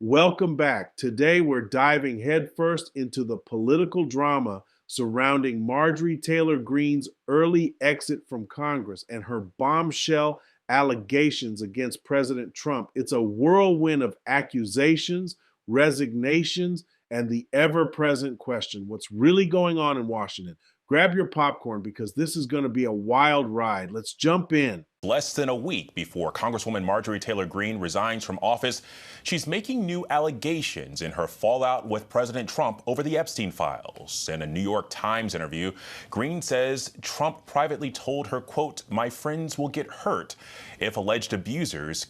Welcome back. Today we're diving headfirst into the political drama surrounding Marjorie Taylor Greene's early exit from Congress and her bombshell allegations against President Trump. It's a whirlwind of accusations, resignations, and the ever-present question: what's really going on in Washington? Grab your popcorn because this is going to be a wild ride. Let's jump in. Less than a week before Congresswoman Marjorie Taylor Greene resigns from office, she's making new allegations in her fallout with President Trump over the Epstein files. In a New York Times interview, Greene says Trump privately told her, quote, "My friends will get hurt if alleged abusers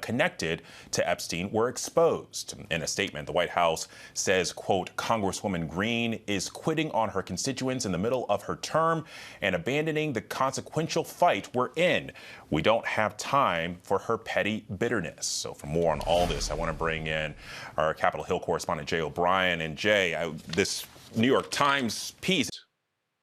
connected to Epstein were exposed." In a statement, the White House says, quote, "Congresswoman Greene is quitting on her constituents in the middle of her term and abandoning the consequential fight we're in. We don't have time for her petty bitterness." So for more on all this, I want to bring in our Capitol Hill correspondent, Jay O'Brien. And Jay, this New York Times piece.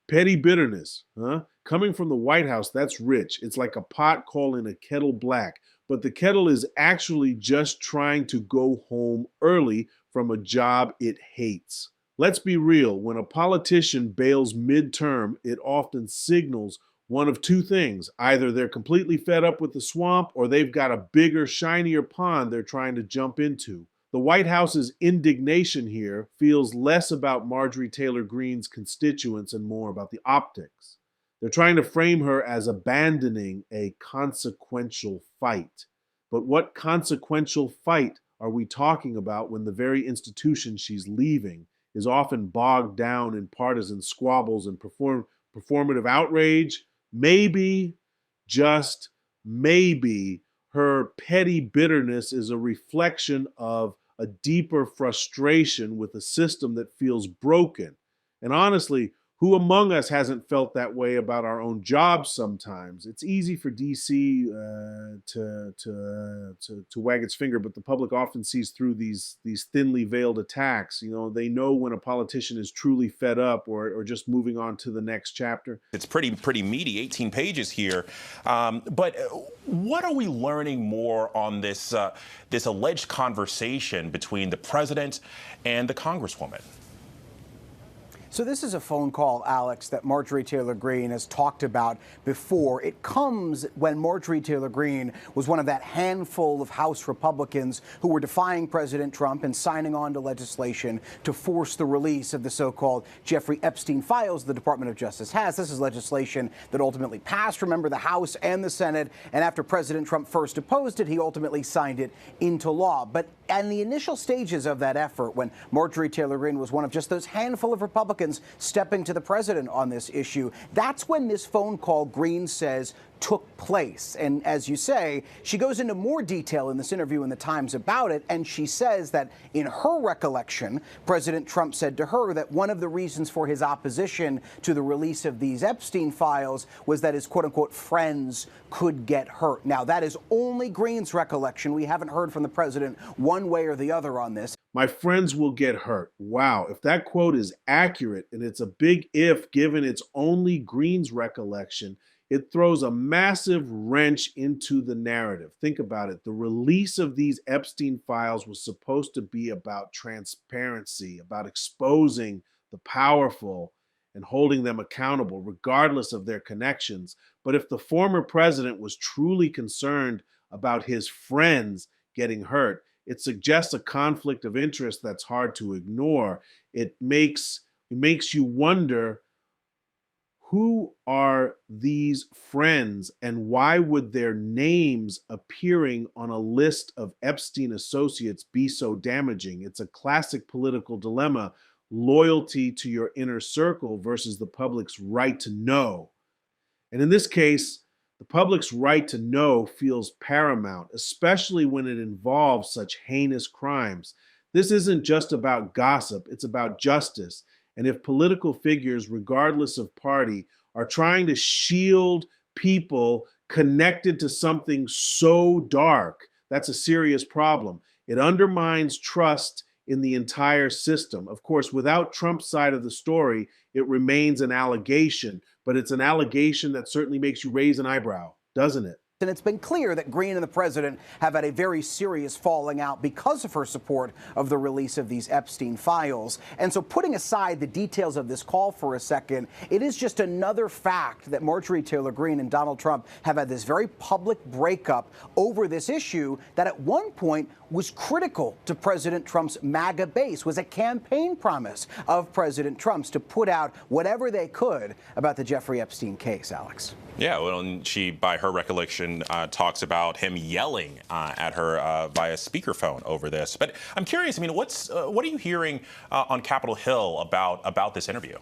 Petty bitterness, huh? Coming from the White House, that's rich. It's like a pot calling a kettle black. But the kettle is actually just trying to go home early from a job it hates. Let's be real. When a politician bails midterm, it often signals one of two things. Either they're completely fed up with the swamp or they've got a bigger, shinier pond they're trying to jump into. The White House's indignation here feels less about Marjorie Taylor Greene's constituents and more about the optics. They're trying to frame her as abandoning a consequential fight. But what consequential fight are we talking about when the very institution she's leaving is often bogged down in partisan squabbles and performative outrage? Maybe, just maybe, her petty bitterness is a reflection of a deeper frustration with a system that feels broken. And honestly, who among us hasn't felt that way about our own jobs sometimes? It's easy for DC to wag its finger, but the public often sees through these thinly veiled attacks. You know, they know when a politician is truly fed up or just moving on to the next chapter. It's pretty meaty, 18 pages here. But what are we learning more on this alleged conversation between the president and the Congresswoman? So this is a phone call, Alex, that Marjorie Taylor Greene has talked about before. It comes when Marjorie Taylor Greene was one of that handful of House Republicans who were defying President Trump and signing on to legislation to force the release of the so-called Jeffrey Epstein files the Department of Justice has. This is legislation that ultimately passed, remember, the House and the Senate. And after President Trump first opposed it, he ultimately signed it into law. But in the initial stages of that effort, when Marjorie Taylor Greene was one of just those handful of Republicans stepping to the president on this issue, that's when this phone call, Greene says, took place. And as you say, she goes into more detail in this interview in the Times about it, and she says that in her recollection, President Trump said to her that one of the reasons for his opposition to the release of these Epstein files was that his quote-unquote friends could get hurt. Now, that is only Greene's recollection. We haven't heard from the president one way or the other on this. My friends will get hurt. Wow, if that quote is accurate, and it's a big if given it's only Greene's recollection, it throws a massive wrench into the narrative. Think about it. The release of these Epstein files was supposed to be about transparency, about exposing the powerful and holding them accountable, regardless of their connections. But if the former president was truly concerned about his friends getting hurt, it suggests a conflict of interest that's hard to ignore. It makes you wonder, who are these friends and why would their names appearing on a list of Epstein associates be so damaging? It's a classic political dilemma: loyalty to your inner circle versus the public's right to know. And in this case, the public's right to know feels paramount, especially when it involves such heinous crimes. This isn't just about gossip, it's about justice. And if political figures, regardless of party, are trying to shield people connected to something so dark, that's a serious problem. It undermines trust in the entire system. Of course, without Trump's side of the story, it remains an allegation, but it's an allegation that certainly makes you raise an eyebrow, doesn't it? And it's been clear that Greene and the president have had a very serious falling out because of her support of the release of these Epstein files. And so putting aside the details of this call for a second, it is just another fact that Marjorie Taylor Greene and Donald Trump have had this very public breakup over this issue that at one point was critical to President Trump's MAGA base, was a campaign promise of President Trump's to put out whatever they could about the Jeffrey Epstein case, Alex. Yeah, well, and she, by her recollection, talks about him yelling at her via speakerphone over this. But I'm curious, I mean, what are you hearing on Capitol Hill about this interview?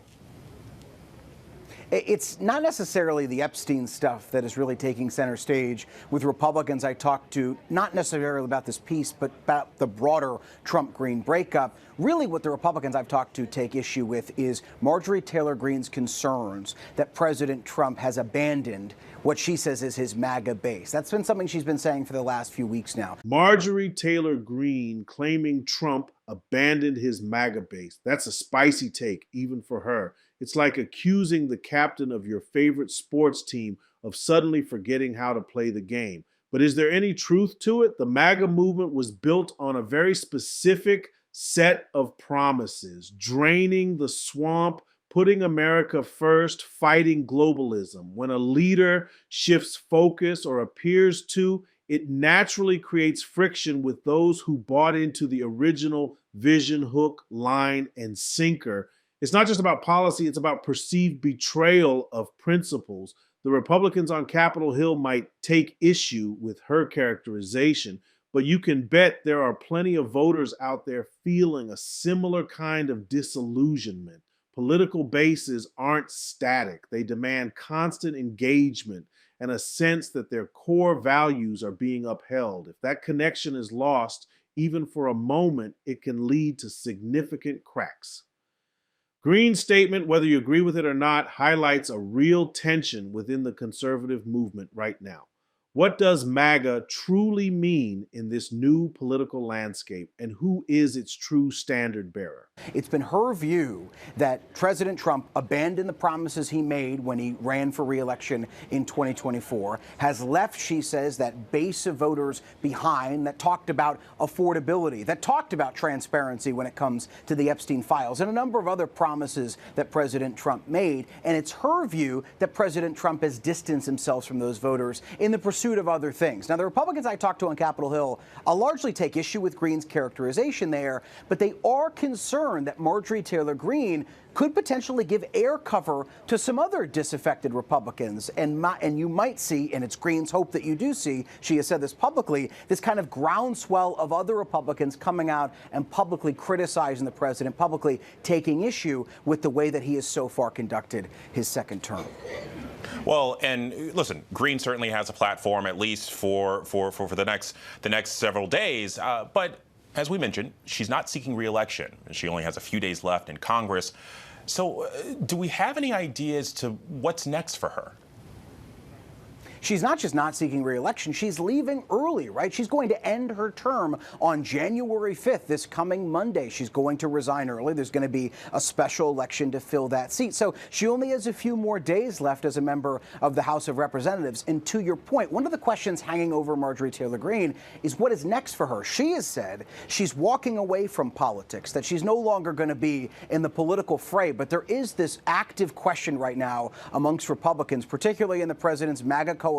It's not necessarily the Epstein stuff that is really taking center stage with Republicans I talked to, not necessarily about this piece, but about the broader Trump-Greene breakup. Really what the Republicans I've talked to take issue with is Marjorie Taylor Greene's concerns that President Trump has abandoned what she says is his MAGA base. That's been something she's been saying for the last few weeks now. Marjorie Taylor Greene claiming Trump abandoned his MAGA base. That's a spicy take, even for her. It's like accusing the captain of your favorite sports team of suddenly forgetting how to play the game. But is there any truth to it? The MAGA movement was built on a very specific set of promises: draining the swamp, putting America first, fighting globalism. When a leader shifts focus or appears to, it naturally creates friction with those who bought into the original vision, hook, line, and sinker. It's not just about policy, it's about perceived betrayal of principles. The Republicans on Capitol Hill might take issue with her characterization, but you can bet there are plenty of voters out there feeling a similar kind of disillusionment. Political bases aren't static. They demand constant engagement and a sense that their core values are being upheld. If that connection is lost, even for a moment, it can lead to significant cracks. Greene's statement, whether you agree with it or not, highlights a real tension within the conservative movement right now. What does MAGA truly mean in this new political landscape, and who is its true standard bearer? It's been her view that President Trump abandoned the promises he made when he ran for re-election in 2024, has left, she says, that base of voters behind that talked about affordability, that talked about transparency when it comes to the Epstein files, and a number of other promises that President Trump made. And it's her view that President Trump has distanced himself from those voters in the pursuit of other things. Now, the Republicans I talked to on Capitol Hill largely take issue with Greene's characterization there, but they are concerned that Marjorie Taylor Greene could potentially give air cover to some other disaffected Republicans. And you might see, and it's Greene's hope that you do see, she has said this publicly, this kind of groundswell of other Republicans coming out and publicly criticizing the president, publicly taking issue with the way that he has so far conducted his second term. Well, and listen, Greene certainly has a platform, at least for the next several days. But as we mentioned, she's not seeking re-election. She only has a few days left in Congress. So do we have any ideas to what's next for her? She's not just not seeking re-election, she's leaving early, right? She's going to end her term on January 5th, this coming Monday. She's going to resign early. There's going to be a special election to fill that seat. So she only has a few more days left as a member of the House of Representatives. And to your point, one of the questions hanging over Marjorie Taylor Greene is what is next for her. She has said she's walking away from politics, that she's no longer going to be in the political fray. But there is this active question right now amongst Republicans, particularly in the president's MAGA coalition,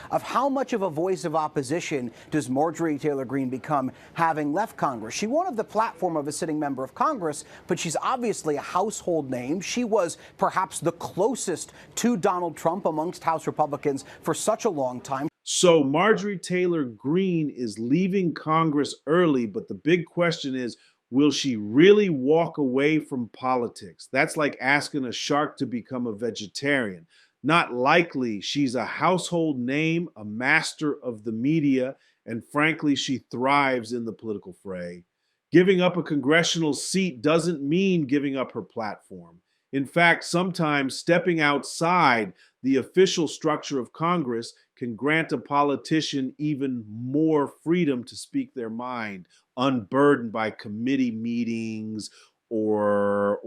of how much of a voice of opposition does Marjorie Taylor Greene become having left Congress. She won't have the platform of a sitting member of Congress, but she's obviously a household name. She was perhaps the closest to Donald Trump amongst House Republicans for such a long time. So Marjorie Taylor Greene is leaving Congress early, but the big question is, will she really walk away from politics? That's like asking a shark to become a vegetarian. Not likely. She's a household name, a master of the media, and frankly, she thrives in the political fray. Giving up a congressional seat doesn't mean giving up her platform. In fact, sometimes stepping outside the official structure of Congress can grant a politician even more freedom to speak their mind, unburdened by committee meetings or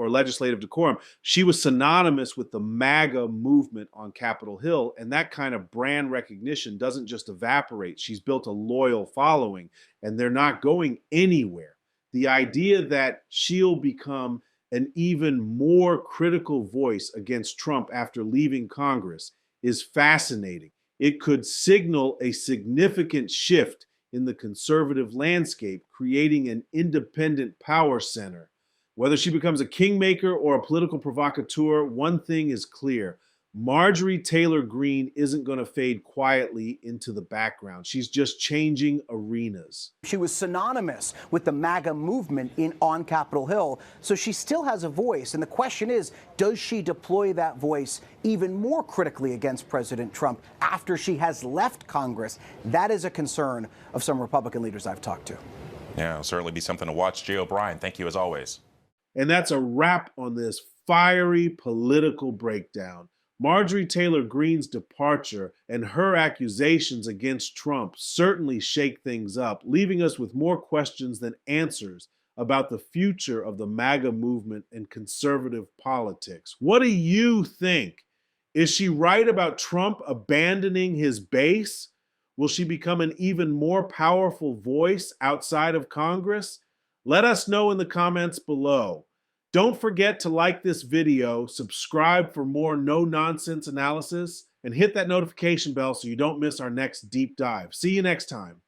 or legislative decorum. She was synonymous with the MAGA movement on Capitol Hill, and that kind of brand recognition doesn't just evaporate. She's built a loyal following, and they're not going anywhere. The idea that she'll become an even more critical voice against Trump after leaving Congress is fascinating. It could signal a significant shift in the conservative landscape, creating an independent power center. Whether she becomes a kingmaker or a political provocateur, one thing is clear. Marjorie Taylor Greene isn't going to fade quietly into the background. She's just changing arenas. She was synonymous with the MAGA movement on Capitol Hill, so she still has a voice. And the question is, does she deploy that voice even more critically against President Trump after she has left Congress? That is a concern of some Republican leaders I've talked to. Yeah, it'll certainly be something to watch. Jay O'Brien, thank you as always. And that's a wrap on this fiery political breakdown. Marjorie Taylor Greene's departure and her accusations against Trump certainly shake things up, leaving us with more questions than answers about the future of the MAGA movement and conservative politics. What do you think? Is she right about Trump abandoning his base? Will she become an even more powerful voice outside of Congress? Let us know in the comments below. Don't forget to like this video, subscribe for more no-nonsense analysis, and hit that notification bell so you don't miss our next deep dive. See you next time.